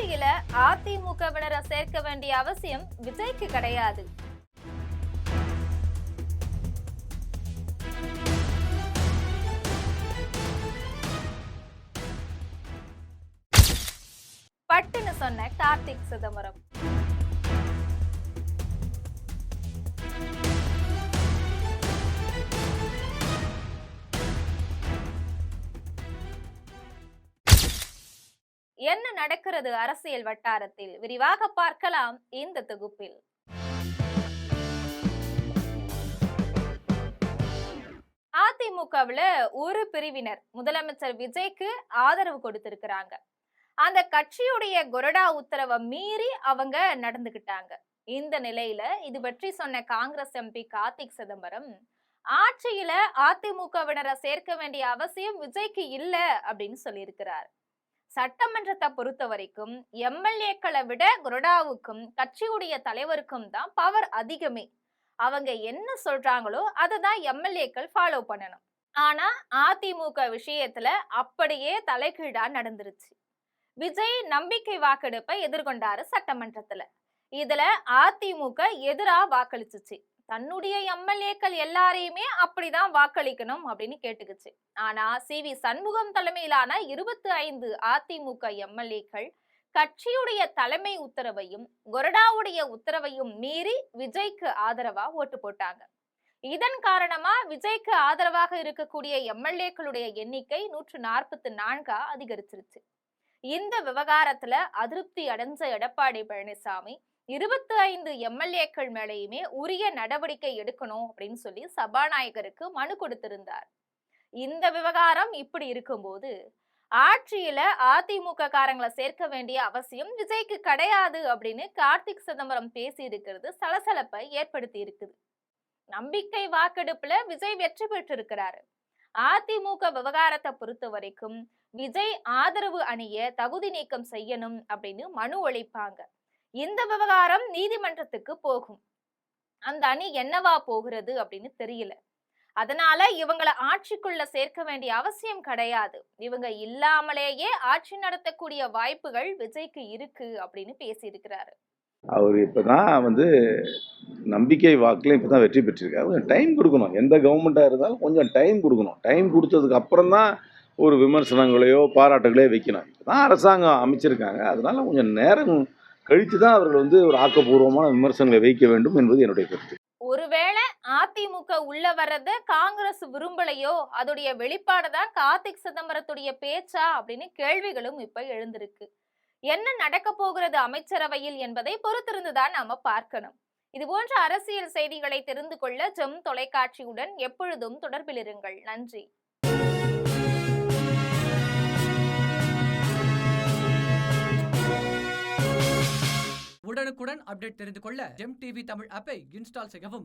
ஆட்சியில அதிமுகவினரை சேர்க்க வேண்டிய அவசியம் விஜய்க்கு கிடையாது. பட்டுன்னு சொன்ன கார்த்திக் சிதம்பரம். என்ன நடக்கிறது அரசியல் வட்டாரத்தில் விரிவாக பார்க்கலாம் இந்த தொகுப்பில். அதிமுகவுல ஒரு பிரிவினர் முதலமைச்சர் விஜய்க்கு ஆதரவு கொடுத்திருக்கிறாங்க. அந்த கட்சியுடைய கொறடா உத்தரவை மீறி அவங்க நடந்துகிட்டாங்க. இந்த நிலையில இது பற்றி சொன்ன காங்கிரஸ் எம்பி கார்த்திக் சிதம்பரம், ஆட்சியில அதிமுகவினரை சேர்க்க வேண்டிய அவசியம் விஜய்க்கு இல்ல அப்படின்னு சொல்லியிருக்கிறார். சட்டமன்றத்தை பொறுத்த வரைக்கும் எம்எல்ஏக்களை விட கொறடாவுக்கும் கட்சியுடைய தலைவருக்கும் தான் பவர் அதிகமே. அவங்க என்ன சொல்றாங்களோ அததான் எம்எல்ஏக்கள் ஃபாலோ பண்ணணும். ஆனா அதிமுக விஷயத்துல அப்படியே தலைகீழா நடந்துருச்சு. விஜய் நம்பிக்கை வாக்கெடுப்பை எதிர்கொண்டாரு சட்டமன்றத்துல. இதுல அதிமுக எதிரா வாக்களிச்சுச்சு. தன்னுடைய எம்எல்ஏக்கள் எல்லாரையுமே அப்படிதான் வாக்களிக்கணும் அப்படின்னு கேட்டுக்குச்சு. ஆனா சி.வி. சண்முகம் தலைமையிலான 25 அதிமுக எம்எல்ஏக்கள் கட்சியுடைய தலைமை உத்தரவையும் கொறடாவுடைய உத்தரவையும் மீறி விஜய்க்கு ஆதரவா ஓட்டு போட்டாங்க. இதன் காரணமா விஜய்க்கு ஆதரவாக இருக்கக்கூடிய எம்எல்ஏக்களுடைய எண்ணிக்கை 144 அதிகரிச்சிருச்சு. இந்த விவகாரத்துல அதிருப்தி அடைஞ்ச எடப்பாடி பழனிசாமி 25 எம்எல்ஏக்கள் மேலேயுமே உரிய நடவடிக்கை எடுக்கணும் அப்படின்னு சொல்லி சபாநாயகருக்கு மனு கொடுத்திருந்தார். இந்த விவகாரம் இப்படி இருக்கும்போது ஆட்சியில அதிமுக காரங்களை சேர்க்க வேண்டிய அவசியம் விஜய்க்கு கிடையாது அப்படின்னு கார்த்திக் சிதம்பரம் பேசி இருக்கிறது சலசலப்பை ஏற்படுத்தி இருக்குது. நம்பிக்கை வாக்கெடுப்புல விஜய் வெற்றி பெற்று இருக்கிறாரு. அதிமுக விவகாரத்தை பொறுத்த வரைக்கும் விஜய் ஆதரவு அணியை தகுதி நீக்கம் செய்யணும் அப்படின்னு மனு அளிப்பாங்க. இந்த விவகாரம் நீதிமன்றத்துக்கு போகும். அந்த அணி என்னவா போகிறது அப்படின்னு தெரியல. அதனால இவங்களை ஆட்சிக்குள்ள சேர்க்க வேண்டிய அவசியம் கிடையாது. இவங்க இல்லாமலேயே ஆட்சி நடத்தக்கூடிய வாய்ப்புகள் விஜய்க்கு இருக்கு அப்படின்னு பேசியிருக்கிறாரு. அவர் இப்பதான் நம்பிக்கை வாக்குல இப்பதான் வெற்றி பெற்றிருக்காரு. கொஞ்சம் டைம் கொடுக்கணும். எந்த கவர்மெண்டா இருந்தாலும் கொஞ்சம் டைம் கொடுக்கணும். டைம் கொடுத்ததுக்கு அப்புறம் தான் ஒரு விமர்சனங்களையோ பாராட்டுகளையோ வைக்கணும். இப்பதான் அரசாங்கம் அமைச்சிருக்காங்க. அதனால கொஞ்சம் நேரம் கழித்து தான் அவர்கள் ஒரு ஆக்கப்பூர்வமான விமர்சனங்களை வைக்க வேண்டும் என்பது என்னுடைய கருத்து. ஒருவேளை அதிமுக உள்ள வர்றது காங்கிரஸ் விரும்பலையோ அதோடைய வெளிப்பாடுதான் கார்த்திக் சிதம்பரத்துடைய பேச்சா அப்படின்னு கேள்விகளும் இப்ப எழுந்திருக்கு. என்ன நடக்க போகிறது அமைச்சரவையில் என்பதை பொறுத்திருந்துதான் நாம பார்க்கணும். இது போன்ற அரசியல் செய்திகளை தெரிந்து கொள்ள ஜெம் தொலைக்காட்சியுடன் எப்பொழுதும் தொடர்பில் இருங்கள். நன்றி. உடனுக்குடன் அப்டேட் தெரிந்து கொள்ள ஜெம் டிவி தமிழ் ஆப்பை இன்ஸ்டால் செய்யவும்.